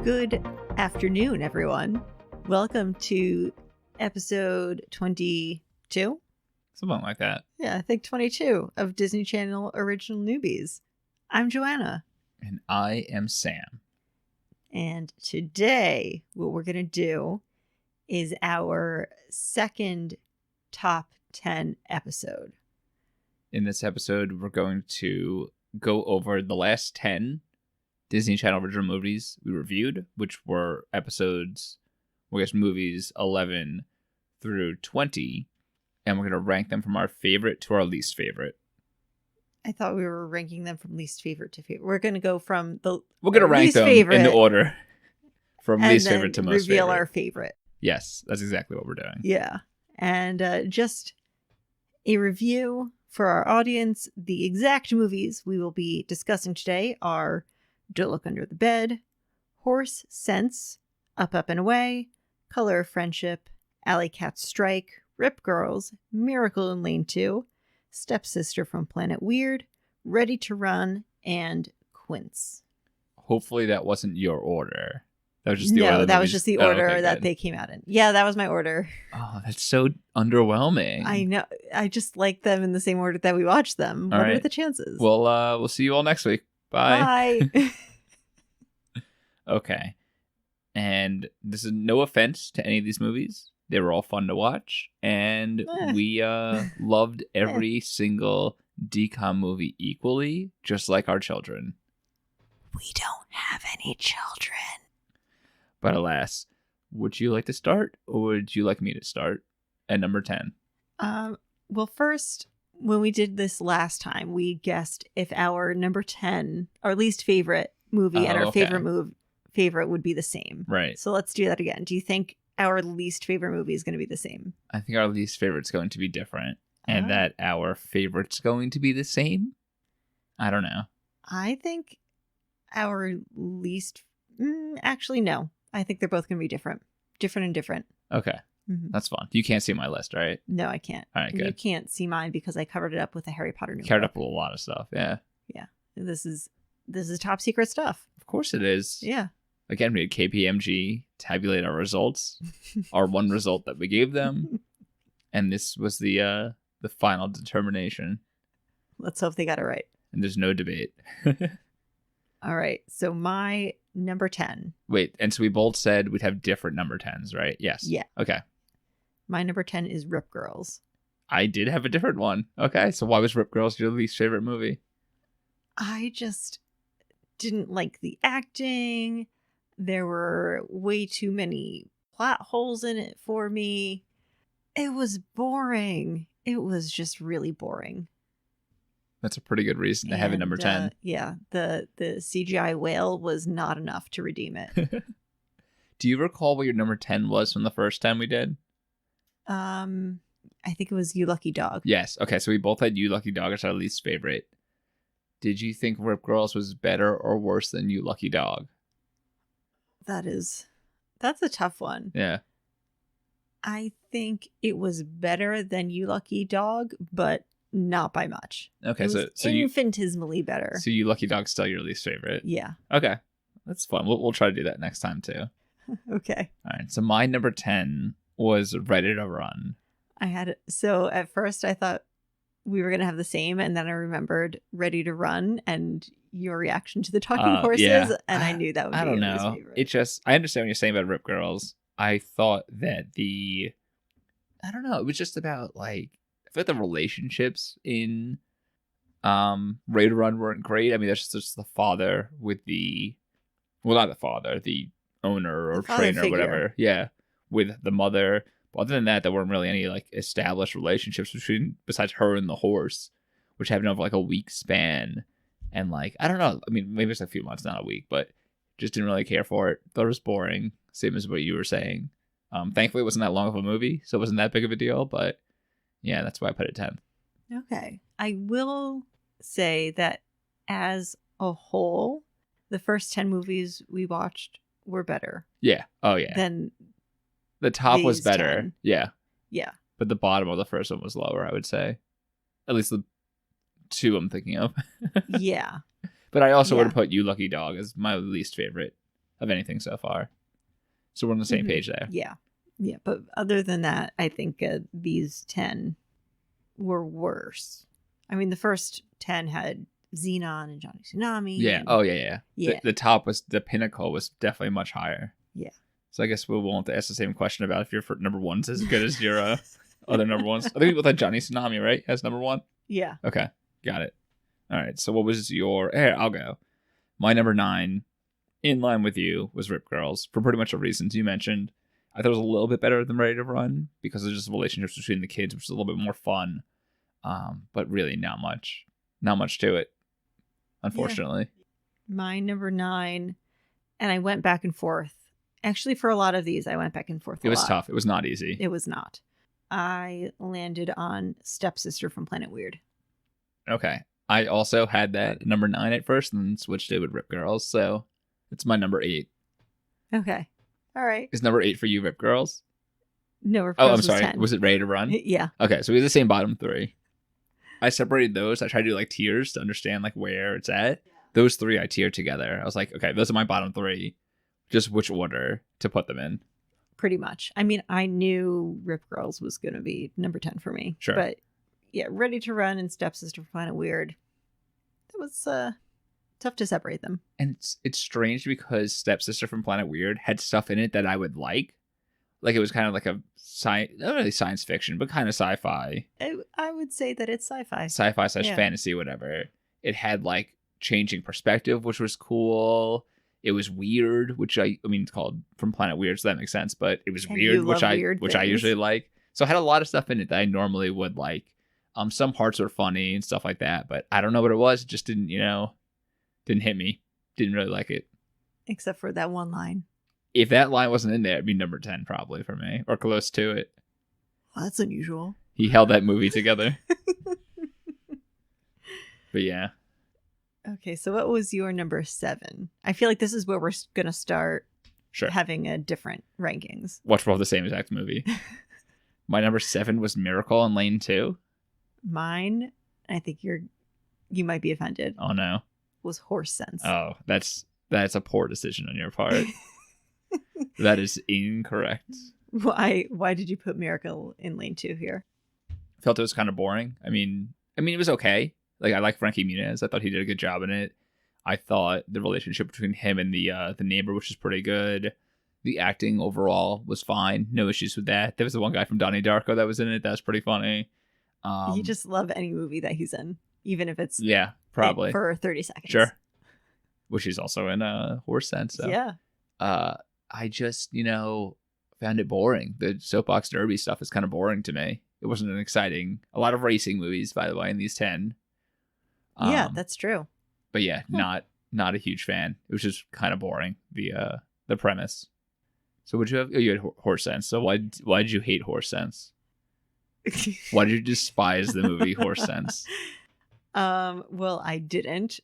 Good afternoon, everyone. Welcome to episode 22. Something like that. Yeah, I think 22 of Disney Channel Original Newbies. I'm Joanna. And I am Sam. And today, what we're going to do is our second top 10 episode. In this episode, we're going to go over the last 10 Disney Channel original movies we reviewed, which were movies 11 through 20. And we're going to rank them from our favorite to our least favorite. I thought we were ranking them from least favorite to favorite. We're going to go from the We're going to rank them in the order from least favorite to most favorite. Reveal our favorite. Yes, that's exactly what we're doing. Yeah. And just a review for our audience. The exact movies we will be discussing today are Don't Look Under the Bed, Horse Sense, Up, Up, and Away, Color of Friendship, Alley Cat Strike, Rip Girls, Miracle in Lane 2, Stepsister from Planet Weird, Ready to Run, and Quince. Hopefully that wasn't your order. That was just the order. No, that was just the order that they came out in. Yeah, that was my order. Oh, that's so underwhelming. I know. I just like them in the same order that we watched them. What are the chances? Well, we'll see you all next week. Bye. Bye. Okay. And this is no offense to any of these movies. They were all fun to watch. And we loved every single DCOM movie equally, just like our children. We don't have any children. But alas, would you like to start or would you like me to start at number 10? Well, first, when we did this last time, we guessed if our number 10, our least favorite movie and our favorite would be the same. Right. So let's do that again. Do you think our least favorite movie is going to be the same? I think our least favorite's going to be different. And that our favorite's going to be the same? I don't know. I think our least... actually, no. I think they're both going to be different. Different and different. Okay. Mm-hmm. That's fun. You can't see my list, right? No, I can't. All right, good. You can't see mine because I covered it up with a Harry Potter notebook. Covered up with a lot of stuff, yeah. Yeah. This is top secret stuff. Of course it is. Yeah. Again, we had KPMG tabulate our results, our one result that we gave them, and this was the final determination. Let's hope they got it right. And there's no debate. All right, so my number 10. Wait, and so we both said we'd have different number 10s, right? Yes. Yeah. Okay. My number 10 is Rip Girls. I did have a different one. Okay, so why was Rip Girls your least favorite movie? I just didn't like the acting. There were way too many plot holes in it for me. It was boring. It was just really boring. That's a pretty good reason to have it number 10. Yeah, the CGI whale was not enough to redeem it. Do you recall what your number 10 was from the first time we did? I think it was You Lucky Dog. Yes. Okay, so we both had You Lucky Dog as our least favorite. Did you think Rip Girls was better or worse than You Lucky Dog? That's a tough one. Yeah. I think it was better than You Lucky Dog, but not by much. Okay, it was so infinitesimally better. So You Lucky Dog's still your least favorite? Yeah. Okay, that's fun. We'll try to do that next time too. Okay. All right. So my number 10 was Ready to Run. So at first I thought we were gonna have the same, and then I remembered Ready to Run and your reaction to the talking horses, and I knew that would be your least favorite. It just, I understand what you're saying about Rip Girls. I thought that it was just about like, I feel like the relationships in Ready to Run weren't great. I mean, that's just the father with not the father, the owner or trainer or whatever. Yeah, with the mother. But other than that, there weren't really any like established relationships besides her and the horse, which happened over like a week span. And like, I don't know. I mean, maybe it's a few months, not a week, but just didn't really care for it. Thought it was boring. Same as what you were saying. Thankfully, it wasn't that long of a movie, so it wasn't that big of a deal. But yeah, that's why I put it 10th. Okay. I will say that as a whole, the first 10 movies we watched were better. Yeah. Oh, yeah. Than the top was better. 10. Yeah. Yeah. But the bottom of the first one was lower, I would say. At least the two I'm thinking of. Yeah. But I also would have put You Lucky Dog as my least favorite. of anything so far. So we're on the same page there. Yeah. Yeah. But other than that, I think these 10 were worse. I mean, the first 10 had Xenon and Johnny Tsunami. Yeah. And... Oh, yeah. Yeah. The pinnacle was definitely much higher. Yeah. So I guess we won't ask the same question about if your number one's as good as your other number ones. I think we both had Johnny Tsunami, right? As number one? Yeah. Okay. Got it. All right. So what was your... Here, I'll go. My number 9, in line with you, was Rip Girls for pretty much the reasons you mentioned. I thought it was a little bit better than Ready to Run because of just the relationships between the kids, which is a little bit more fun. But really not much to it, unfortunately. Yeah. My number 9, and I went back and forth. Actually, for a lot of these, I went back and forth. It was tough. It was not easy. It was not. I landed on Stepsister from Planet Weird. Okay. I also had that number 9 at first and then switched it with Rip Girls. So it's my number 8. Okay. All right. Is number 8 for you Rip Girls? No, Rip Girls I'm was sorry. 10. Was it Ready to Run? Yeah. Okay. So we have the same bottom 3. I separated those. I tried to do like tiers to understand like where it's at. Those 3 I tiered together. I was like, okay, those are my bottom 3. Just which order to put them in. Pretty much. I mean, I knew Rip Girls was going to be number 10 for me. Sure. But yeah, Ready to Run and Stepsister from Planet Weird. That was tough to separate them. And it's strange because Stepsister from Planet Weird had stuff in it that I would like. Like it was kind of like a not really science fiction, but kind of sci-fi. I would say that it's sci-fi. Sci-fi / fantasy, whatever. It had like changing perspective, which was cool. It was weird, which I mean, it's called From Planet Weird, so that makes sense. But it was And weird, you love which I weird I things. usually like. So it had a lot of stuff in it that I normally would like. Some parts were funny and stuff like that, but I don't know what it was. It just didn't hit me. Didn't really like it. Except for that one line. If that line wasn't in there, it'd be number 10 probably for me, or close to it. Well, that's unusual. He held that movie together. But yeah. Okay, so what was your number 7? I feel like this is where we're going to start Sure. having a different rankings. Watch both the same exact movie. My number 7 was Miracle on Lane 2. Mine, I think you might be offended, Oh no. was Horse Sense. Oh, that's a poor decision on your part. That is incorrect. Why did you put Miracle in Lane 2 here? Felt it was kind of boring. I mean, it was okay. Like I like Frankie Muniz. I thought he did a good job in it. I thought the relationship between him and the neighbor, which is pretty good. The acting overall was fine. No issues with that. There was the one guy from Donnie Darko that was in it. That was pretty funny. You just love any movie that he's in, even if it's yeah, probably for 30 seconds. Sure. Which is also in Horse Sense. So. Yeah. I just found it boring. The soapbox derby stuff is kind of boring to me. It wasn't an exciting. A lot of racing movies, by the way, in these 10. Yeah, that's true. But yeah, not a huge fan. It was just kind of boring. The premise. So would you have? Oh, you had Horse Sense. So why did you hate Horse Sense? Why did you despise the movie Horse Sense? Well, I didn't.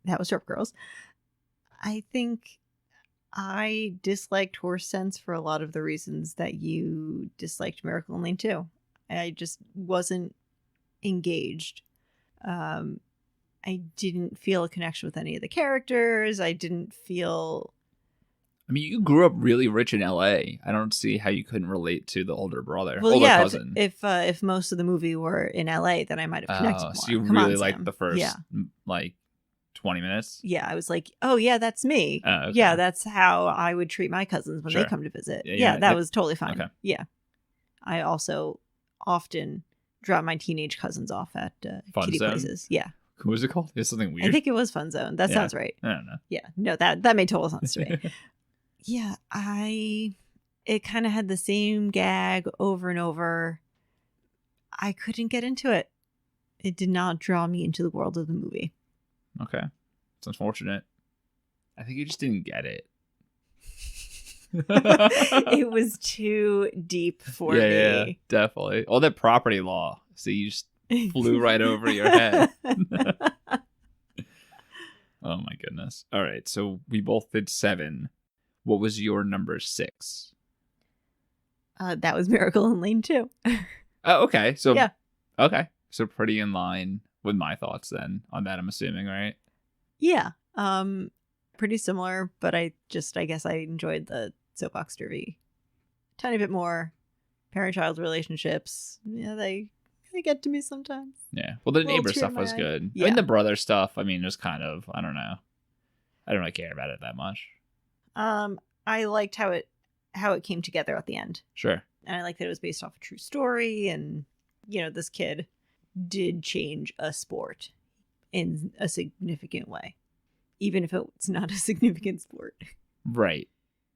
That was Rip Girls. I think I disliked Horse Sense for a lot of the reasons that you disliked Miracle in Lane 2. I just wasn't engaged. I didn't feel a connection with any of the characters. I didn't feel... I mean, you grew up really rich in LA. I don't see how you couldn't relate to the older brother, well, older yeah, cousin. If most of the movie were in LA, then I might have connected more. So you Come on, really liked Sam. the first, Yeah. 20 minutes? Yeah, I was like, oh, yeah, that's me. Okay. Yeah, that's how I would treat my cousins when Sure. they come to visit. Yeah, Yeah, yeah, that yeah. was totally fine. Okay. Yeah. I also often drop my teenage cousins off at Fun kiddie Zone? places. Yeah. What was it called? It's something weird. I think it was Fun Zone. That Yeah. sounds right. I don't know. Yeah. No, that made total sense to me. Yeah, it kind of had the same gag over and over. I couldn't get into it. It did not draw me into the world of the movie. Okay. It's unfortunate. I think you just didn't get it. It was too deep for me. Yeah, definitely. All that property law. So you just flew right over your head. Oh my goodness. All right. So we both did 7. What was your number 6? That was Miracle in Lane 2. Oh, okay. So Yeah. Okay. So pretty in line with my thoughts then on that, I'm assuming, right? Yeah. pretty similar, but I guess I enjoyed the soapbox derby tiny bit more. Parent-child relationships, yeah, they get to me sometimes. Yeah. Well, the Little neighbor tear stuff in my was eye. good. Yeah. I mean, the brother stuff, I mean, it was kind of, I don't know. I don't really care about it that much. I liked how it came together at the end. Sure. And I like that it was based off a true story, and this kid did change a sport in a significant way, even if it's not a significant sport. Right.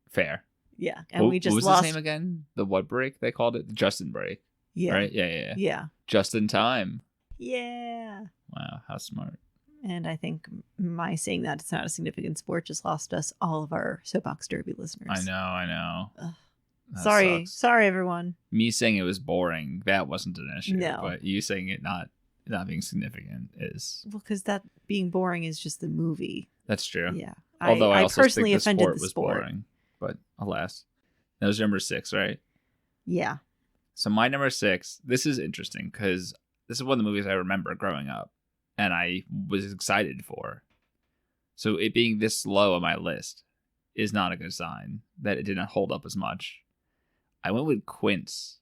Fair. Yeah. And we just what was lost his name again? The what break they called it? The Justin break. Yeah. Right? Yeah. Yeah. Just in time. Yeah. Wow, how smart. And I think my saying that it's not a significant sport just lost us all of our soapbox derby listeners. I know. Sorry, sucks. everyone. Me saying it was boring, that wasn't an issue. No. But you saying it not being significant is... Well, because that being boring is just the movie. That's true. Yeah. Although I also personally think the offended sport the was sport. boring. But alas. That was number 6, right? Yeah. So my number 6, this is interesting because this is one of the movies I remember growing up and I was excited for. So it being this low on my list is not a good sign that it did not hold up as much. I went with Quince.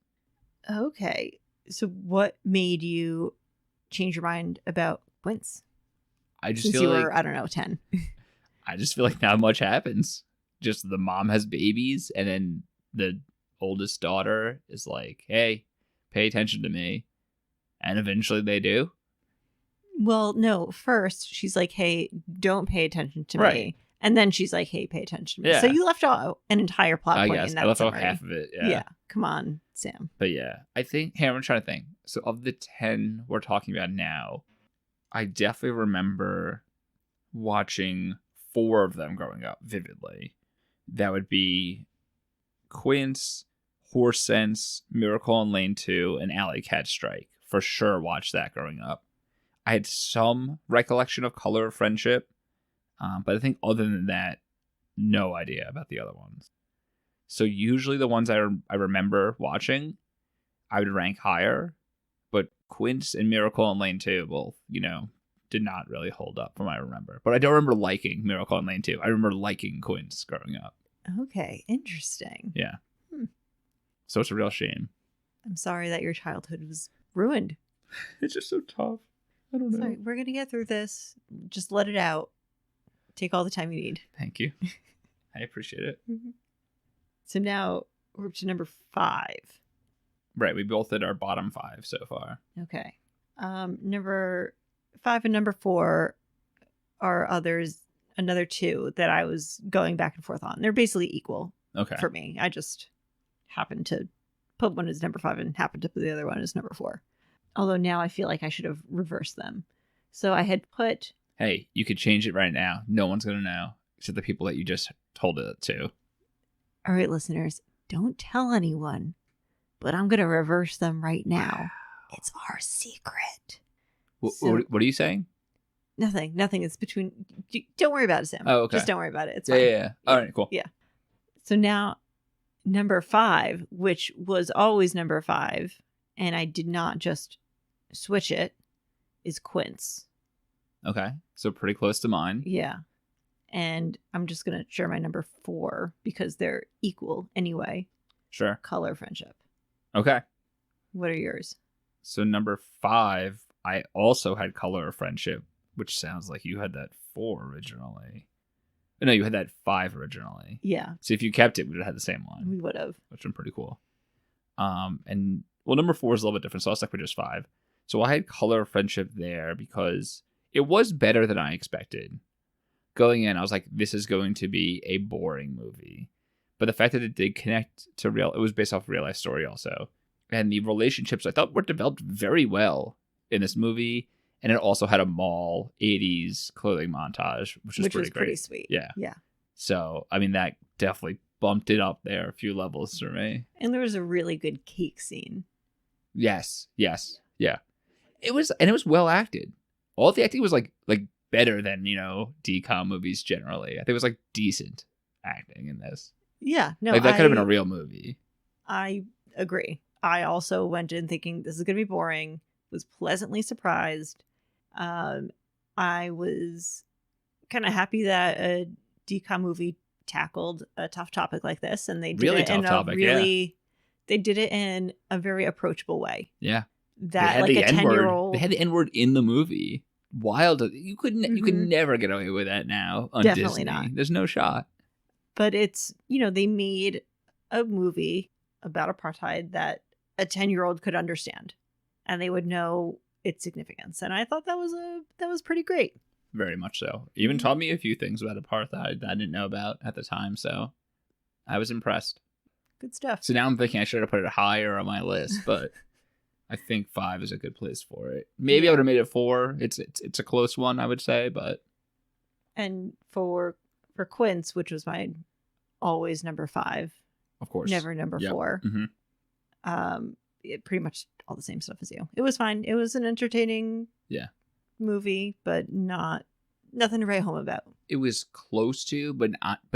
Okay. So what made you change your mind about Quince? I just Since feel you like were, I don't know, 10. I just feel like not much happens. Just the mom has babies and then the oldest daughter is like, hey, pay attention to me. And eventually they do. Well, no. First, she's like, hey, don't pay attention to Right. me. And then she's like, hey, pay attention to me. Yeah. So you left out an entire plot I point guess in that I left off summary. half of it. Yeah. Come on, Sam. But yeah, I think, hey, I'm trying to think. So of the 10 we're talking about now, I definitely remember watching 4 of them growing up vividly. That would be Quince, Horse Sense, Miracle on Lane 2, and Alley Cat Strike. For sure watched that growing up. I had some recollection of Color of Friendship, but I think other than that, no idea about the other ones. So usually the ones I remember watching, I would rank higher, but Quince and Miracle on Lane 2 both, did not really hold up from what I remember. But I don't remember liking Miracle on Lane 2. I remember liking Quince growing up. Okay, interesting. Yeah. So it's a real shame. I'm sorry that your childhood was ruined. It's just so tough. I don't know. Sorry, we're going to get through this. Just let it out. Take all the time you need. Thank you. I appreciate it. So now we're up to number 5. Right, we both did our bottom 5 so far. Okay. Number 5 and number 4 are another 2 that I was going back and forth on. They're basically equal for me. I just happened to put one as number 5 and happened to put the other one as number 4. Although now I feel like I should have reversed them. So I had put... Hey, you could change it right now. No one's going to know, except the people that you just told it to. All right, listeners, don't tell anyone, but I'm going to reverse them right now. It's our secret. What are you saying? Nothing. It's between... Don't worry about it, Sam. Oh, okay. Just don't worry about it. It's fine. Yeah. All right, cool. Yeah. So now, number 5, which was always number 5, and I did not just switch it, is Quince. Okay. So pretty close to mine. Yeah. And I'm just going to share my number 4 because they're equal anyway. Sure. Color Friendship. Okay. What are yours? So number 5, I also had Color of Friendship, which sounds like you had that 4 originally. No, you had that 5 originally. Yeah. So if you kept it, we would have had the same one. We would have. Which would been pretty cool. And well, number 4 is a little bit different, so I'll stick with just 5. So I had Color of Friendship there because it was better than I expected. Going in, I was like, this is going to be a boring movie. But the fact that it did connect to it was based off a real life story also. And the relationships I thought were developed very well in this movie. And it also had a mall 80s clothing montage, which was pretty great. Pretty sweet. Yeah. Yeah. So, I mean, that definitely bumped it up there a few levels for me. And there was a really good cake scene. Yes. Yeah. It was well acted. All the acting was like better than, DCOM movies generally. I think it was like decent acting in this. Yeah. No, that could have been a real movie. I agree. I also went in thinking this is going to be boring. Was pleasantly surprised. I was kind of happy that decom movie tackled a tough topic like this, and they did Really it tough in a topic, really, they did it in a very approachable way. Yeah. That like a 10-year-old, They had the N-word in the movie. Wild. You could never get away with that now on Definitely Disney. not. There's no shot. But it's, they made a movie about apartheid that a 10-year-old could understand, and they would know its significance. And I thought that was pretty great. Very much so. Even taught me a few things about apartheid that I didn't know about at the time, so I was impressed. Good stuff. So now I'm thinking I should have put it higher on my list, but I think 5 is a good place for it. Maybe I would have made it 4. It's a close one, I would say, but. And for Quince, which was my always number 5, of course, never number 4. Mm-hmm. It pretty much all the same stuff as you. It was fine. It was an entertaining movie, but nothing to write home about. It was close to, but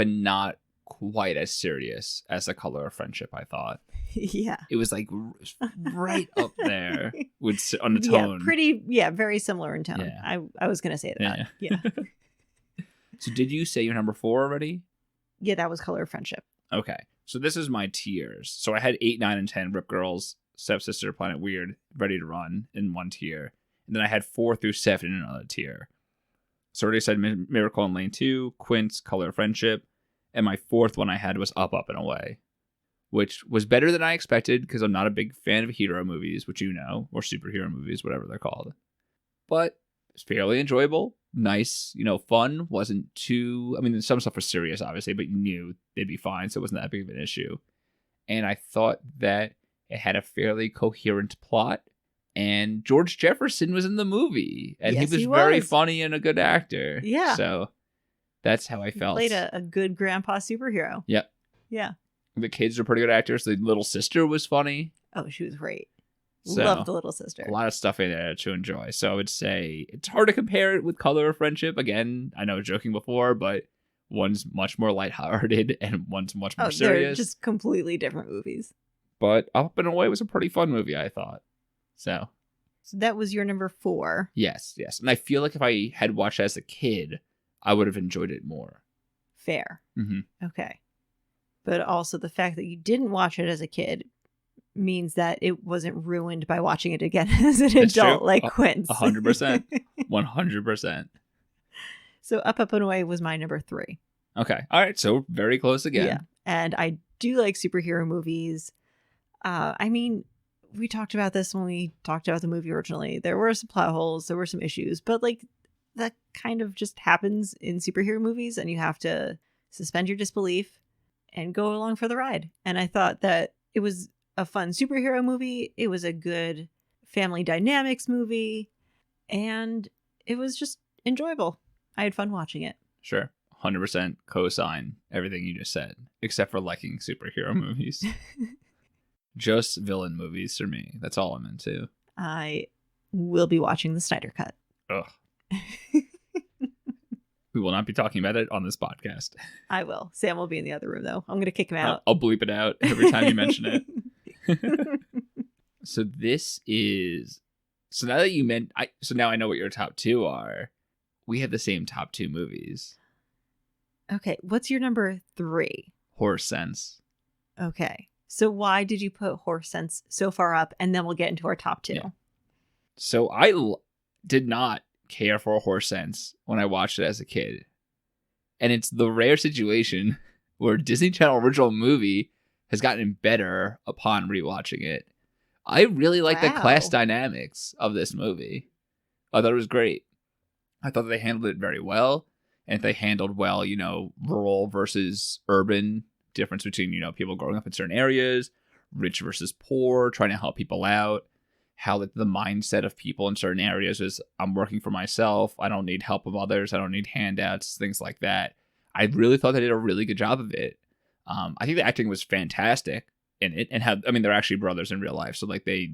not quite as serious as The Color of Friendship, I thought. Yeah. It was like right up there with on the tone. Very similar in tone. Yeah. I was going to say that. Yeah. So did you say your number 4 already? Yeah, that was Color of Friendship. Okay. So this is my tiers. So I had 8, 9, and 10, Rip Girls, Stepsister, Planet Weird, Ready to Run in one tier. And then I had 4 through 7 in another tier. So I already said Miracle in Lane 2, Quince, Color of Friendship. And my 4th one I had was Up, Up, and Away, which was better than I expected because I'm not a big fan of hero movies, which or superhero movies, whatever they're called. But it's fairly enjoyable, nice, fun. Wasn't too, some stuff was serious, obviously, but you knew they'd be fine, so it wasn't that big of an issue. And I thought that it had a fairly coherent plot, and George Jefferson was in the movie, and he was very funny and a good actor. Yeah. So that's how I felt. He played a good grandpa superhero. Yep. Yeah. The kids are pretty good actors. The little sister was funny. Oh, she was great. So, loved the little sister. A lot of stuff in there to enjoy. So I would say it's hard to compare it with Color of Friendship. Again, I know I was joking before, but one's much more lighthearted and one's much more serious. They're just completely different movies. But Up and Away was a pretty fun movie, I thought. So that was your number 4. Yes. And I feel like if I had watched it as a kid, I would have enjoyed it more. Fair. Mm-hmm. Okay. But also the fact that you didn't watch it as a kid means that it wasn't ruined by watching it again as an adult, like Quince. 100%. 100%. So Up, Up, and Away was my number 3. Okay. All right. So very close again. Yeah. And I do like superhero movies. We talked about this when we talked about the movie originally. There were some plot holes. There were some issues. But like that kind of just happens in superhero movies, and you have to suspend your disbelief and go along for the ride. And I thought that it was a fun superhero movie. It was a good family dynamics movie, and it was just enjoyable. I had fun watching it. Sure. 100% co-sign everything you just said, except for liking superhero movies. Just villain movies for me. That's all I'm into. I will be watching the Snyder Cut. Ugh. We will not be talking about it on this podcast. I will. Sam will be in the other room, though. I'm going to kick him out. I'll bleep it out every time you mention it. So this is... So now that you meant... So now I know what your top 2 are. We have the same top 2 movies. Okay. What's your number 3? Horse Sense. Okay. So why did you put Horse Sense so far up? And then we'll get into our top 2. Yeah. So I did not care for Horse Sense when I watched it as a kid. And it's the rare situation where Disney Channel original movie has gotten better upon rewatching it. I really like the class dynamics of this movie. I thought it was great. I thought they handled it very well. And if they handled well, rural versus urban, difference between, people growing up in certain areas, rich versus poor, trying to help people out. How the mindset of people in certain areas is, I'm working for myself. I don't need help of others. I don't need handouts, things like that. I really thought they did a really good job of it. I think the acting was fantastic in it, and they're actually brothers in real life, so like they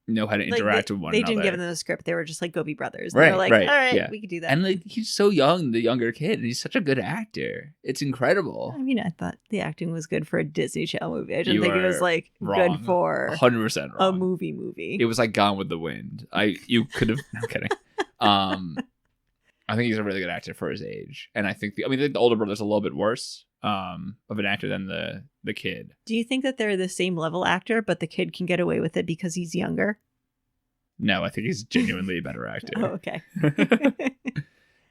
know how to interact with one another. They didn't give them the script. They were just like, go be brothers. Right, they were like, right, all right, yeah. We could do that. And like he's so young, the younger kid, and he's such a good actor. It's incredible. I thought the acting was good for a Disney Channel movie. I didn't think it was like wrong. Good for 100% a movie. It was like Gone with the Wind. You could have. I'm kidding. I think he's a really good actor for his age. And I think the older brother's a little bit worse of an actor than the kid. Do you think that they're the same level actor, but the kid can get away with it because he's younger? No, I think he's genuinely a better actor. Oh, okay.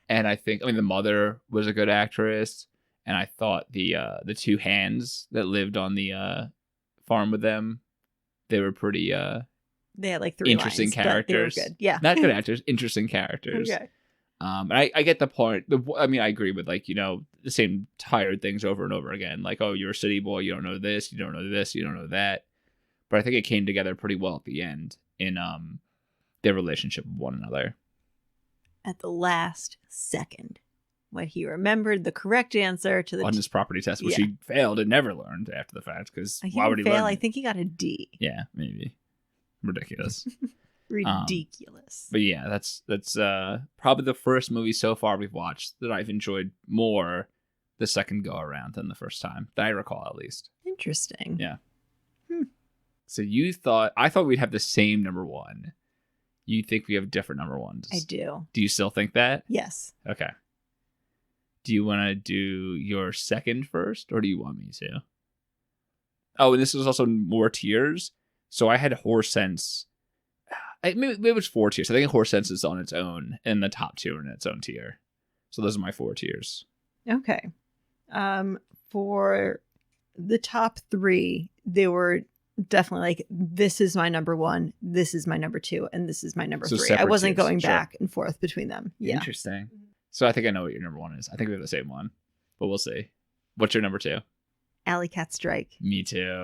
And I think, the mother was a good actress. And I thought the two hands that lived on the farm with them, they were pretty they had like 3 interesting lines, characters. They were good. Yeah. Not good actors, interesting characters. Okay. I get the point. I agree with the same tired things over and over again. Like, oh, you're a city boy. You don't know this. You don't know this. You don't know that. But I think it came together pretty well at the end in their relationship with one another. At the last second, when he remembered the correct answer to the on his property test, which he failed and never learned after the fact. Because why would he fail? learn? I think he got a D. Yeah, maybe. Ridiculous. Ridiculous. But yeah, that's probably the first movie so far we've watched that I've enjoyed more the second go around than the first time, that I recall at least. Interesting. Yeah. So I thought we'd have the same number one. You think we have different number ones? I do. Do you still think that? Yes. Okay. Do you want to do your second first, or do you want me to? Oh, and this is also more tiers. So I had Horse Sense. Maybe it was 4 tiers. I think Horse Sense is on its own, and the top 2 are in its own tier. So those are my 4 tiers. Okay. For the top 3, they were definitely like, this is my number 1, this is my number 2, and this is my number 3. I wasn't tiers. going back and forth between them. Yeah. Interesting. So I think I know what your number 1 is. I think we have the same one, but we'll see. What's your number 2? Alley Cat Strike. Me too.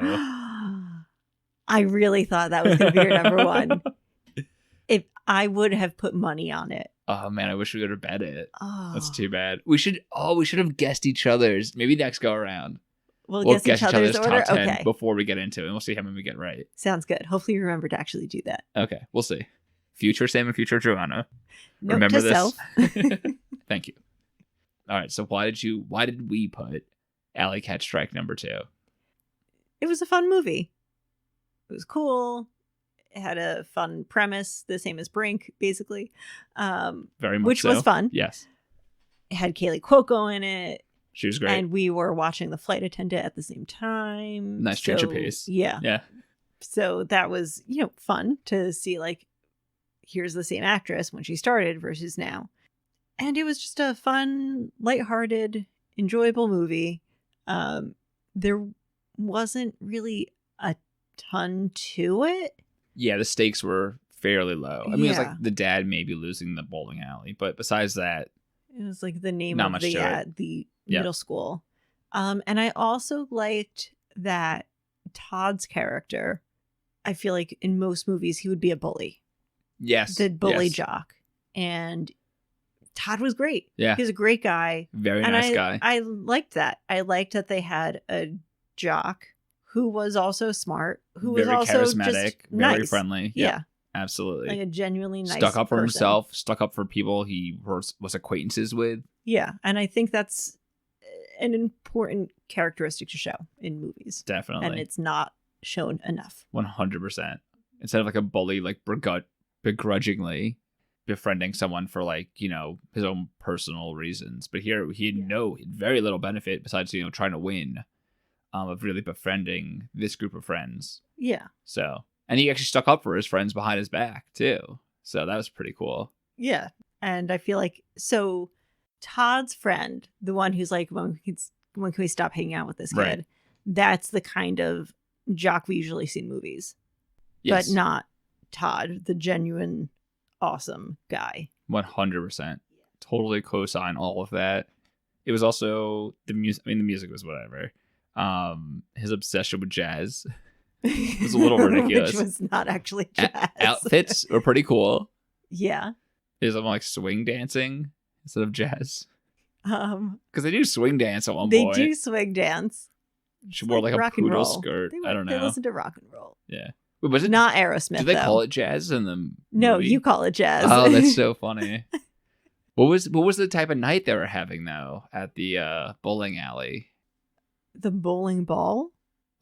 I really thought that was going to be your number 1. If I would have put money on it. Oh man, I wish we would have bet it. Oh. That's too bad. We should have guessed each other's. Maybe next go around. We'll guess each other's order? top 10 okay. before we get into it, and we'll see how many we get right. Sounds good. Hopefully you remember to actually do that. Okay, we'll see. Future Sam and future Joanna. Note Remember to this. Self. Thank you. All right, so why did we put Alley Cat Strike number 2? It was a fun movie. It was cool. It had a fun premise, the same as Brink, basically. Very much which so. was fun. Yes. It had Kaylee Cuoco in it. She was great. And we were watching The Flight Attendant at the same time. Nice change of pace. Yeah. Yeah. So that was, fun to see, like, here's the same actress when she started versus now. And it was just a fun, lighthearted, enjoyable movie. There wasn't really a ton to it. Yeah, the stakes were fairly low. I mean, Yeah. it was like the dad maybe losing the bowling alley, but besides that, it was like the name not of much the to it. middle school. And I also liked that Todd's character, I feel like in most movies he would be a bully. Yes. The bully yes. jock. And Todd was great. Yeah. He was a great guy. Very and nice guy. I liked that. I liked that they had a jock who was also smart, who very was also charismatic, just very nice. friendly. Yeah. Absolutely. Like a genuinely nice stuck up for person. himself, stuck up for people he was acquaintances with. Yeah. And I think that's an important characteristic to show in movies. Definitely. And it's not shown enough. 100%. Instead of like a bully, like begrudgingly befriending someone for like, his own personal reasons. But here he had very little benefit besides, trying to win, of really befriending this group of friends. Yeah. So, and he actually stuck up for his friends behind his back too. So that was pretty cool. Yeah. And I feel like, so Todd's friend, the one who's like, when can we stop hanging out with this kid? Right. That's the kind of jock we usually see in movies. Yes. But not Todd, the genuine awesome guy. 100%. Totally co-sign all of that. It was also the music. I mean, the music was whatever. His obsession with jazz was a little ridiculous. Which was not actually jazz. Outfits were pretty cool. Yeah. Is I'm like swing dancing instead of jazz. Because they do swing dance at one they point. do swing dance. She wore like a rock and poodle roll. skirt. I don't They know. listen to rock and roll. Yeah. Wait, was it Not Aerosmith, Do they though. call it jazz in the No, movie? you call it jazz. Oh, that's so funny. What was the type of night they were having though at the bowling alley? The bowling ball?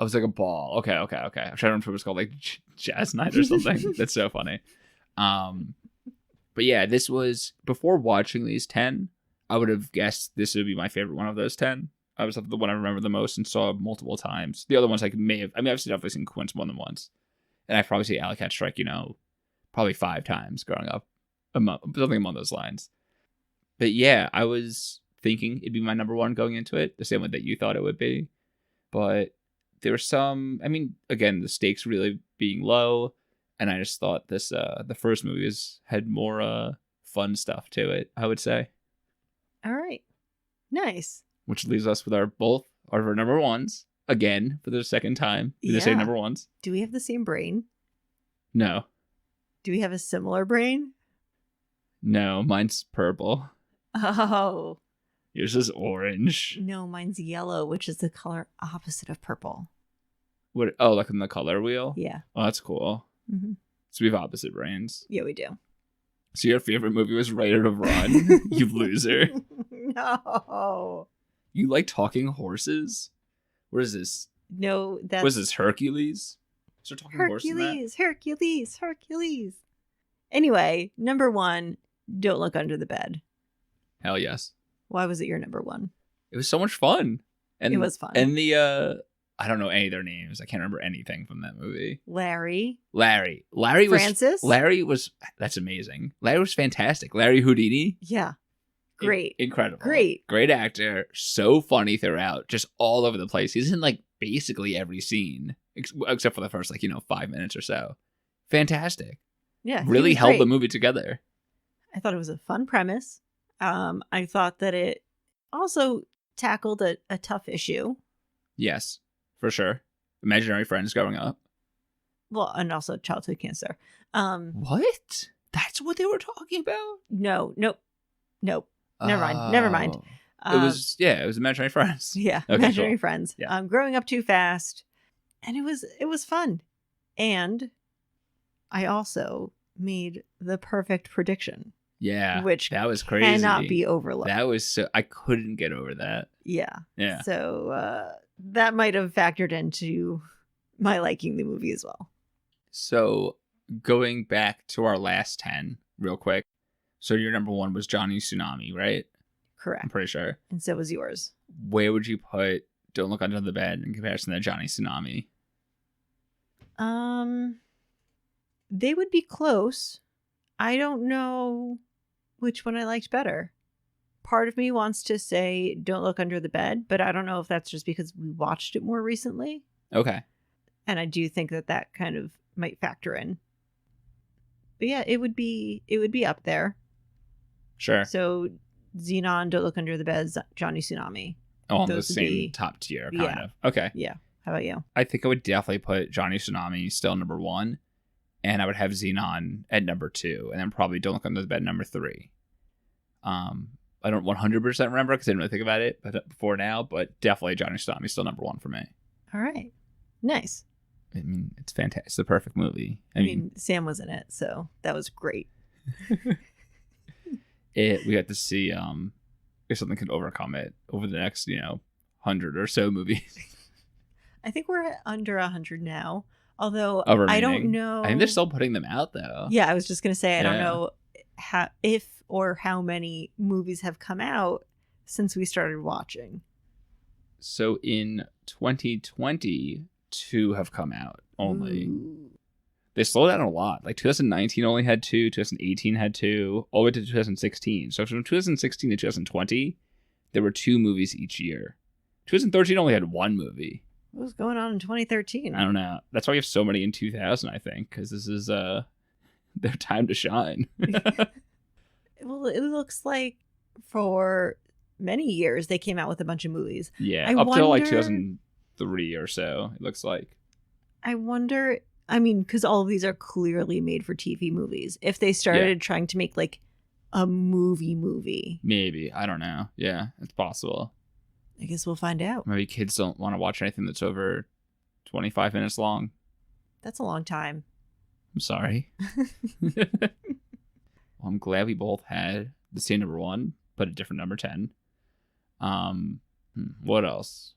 Oh, it was like a ball. Okay. I'm trying to remember if it was called like jazz night or something. That's so funny. But yeah, this was, before watching these 10, I would have guessed this would be my favorite one of those 10. I was the one I remember the most and saw multiple times. The other ones I've definitely seen Quince more than once. And I've probably seen Alley Cat Strike, probably 5 times growing up. Something along those lines. But yeah, I was thinking it'd be my number one going into it, the same way that you thought it would be. But there were some, again, the stakes really being low. And I just thought this, the first movie had more fun stuff to it, I would say. All right. Nice. Which leaves us with our number ones. Again, for the second time. The same number ones. Do we have the same brain? No. Do we have a similar brain? No, mine's purple. Oh. Yours is orange. No, mine's yellow, which is the color opposite of purple. What? Oh, like in the color wheel? Yeah. Oh, that's cool. Mm-hmm. So we have opposite brains. Yeah, we do. So your favorite movie was Ready to Run? You loser. No. You like talking horses? What is this? No, that's... What is this, Hercules? Is there talking horse in that? Hercules. Anyway, number 1, Don't Look Under the Bed. Hell yes. Why was it your number 1? It was so much fun. And it was fun. And the, I don't know any of their names. I can't remember anything from that movie. Larry Francis? That's amazing. Larry was fantastic. Larry Houdini. Yeah. Great. Incredible. Great actor. So funny throughout. Just all over the place. He's in basically every scene. Except for the first 5 minutes or so. Fantastic. Yeah. Really held the movie together. I thought it was a fun premise. I thought that it also tackled a tough issue. Yes, for sure. Imaginary friends growing up. Well, and also childhood cancer. What? That's what they were talking about? Nope. Never mind. It was imaginary friends. Yeah, okay, imaginary cool. friends. Yeah. Growing up too fast, and it was fun. And I also made the perfect prediction. Yeah, which that was crazy. Cannot be overlooked. That was I couldn't get over that. Yeah. Yeah. So that might have factored into my liking the movie as well. So going back to our last 10 real quick. So your number 1 was Johnny Tsunami, right? Correct. I'm pretty sure. And so was yours. Where would you put Don't Look Under the Bed in comparison to Johnny Tsunami? They would be close. I don't know which one I liked better. Part of me wants to say Don't Look Under the Bed, but I don't know if that's just because we watched it more recently. Okay. And I do think that kind of might factor in. But yeah, it would be up there. Sure. So Xenon, Don't Look Under the Bed, Johnny Tsunami. On the same top tier, kind of. Okay. Yeah. How about you? I think I would definitely put Johnny Tsunami still number 1. And I would have Xenon at number 2. And then probably Don't Look Under the Bed number 3. I don't 100% remember because I didn't really think about it before now. But definitely Johnny Tsunami is still number 1 for me. All right. Nice. I mean, it's fantastic. It's the perfect movie. I mean, Sam was in it, so that was great. We have to see if something can overcome it over the next 100 or so movies. I think we're at under 100 now, although I don't know. I think they're still putting them out though. Yeah, I was just gonna say I don't know how many movies have come out since we started watching. So in 2020, 2 have come out only. Ooh. They slowed down a lot. 2019 only had 2, 2018 had 2, all the way to 2016. So from 2016 to 2020, there were 2 movies each year. 2013 only had 1 movie. What was going on in 2013? I don't know. That's why we have so many in 2000, I think, because this is their time to shine. Well, it looks like for many years they came out with a bunch of movies. Yeah, up till 2003 or so, it looks like. I wonder, because all of these are clearly made for TV movies. If they started trying to make a movie. Maybe. I don't know. Yeah, it's possible. I guess we'll find out. Maybe kids don't want to watch anything that's over 25 minutes long. That's a long time. I'm sorry. Well, I'm glad we both had the same number 1, but a different number 10. What else?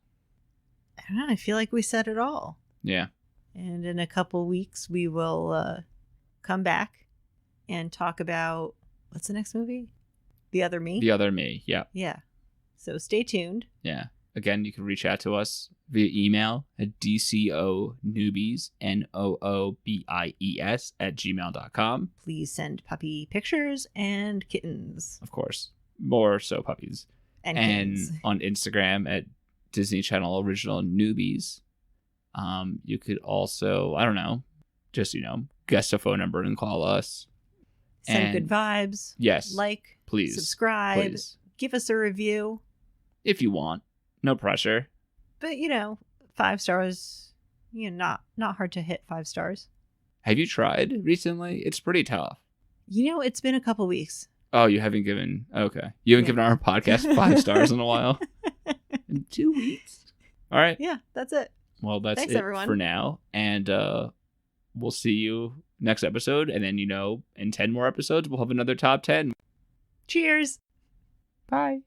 I don't know. I feel like we said it all. Yeah. And in a couple weeks, we will come back and talk about what's the next movie? The Other Me? The Other Me. Yeah. Yeah. So stay tuned. Yeah. Again, you can reach out to us via email at dconoobies, NOOBIES @gmail.com. Please send puppy pictures and kittens. Of course. More so puppies. And And kittens. on Instagram at Disney Channel Original Newbies. You could also, I don't know, just, guess a phone number and call us. Send And good vibes. Yes. Like. Please. Subscribe. Please. Give us a review. If you want. No pressure. But 5 stars, not hard to hit 5 stars. Have you tried recently? It's pretty tough. It's been a couple weeks. Oh, you haven't given... Okay. You haven't given our podcast 5 stars in a while? In 2 weeks? All right. Yeah, that's it. Well, that's Thanks, it everyone. for now. And we'll see you next episode. And then, in 10 more episodes, we'll have another top 10. Cheers. Bye.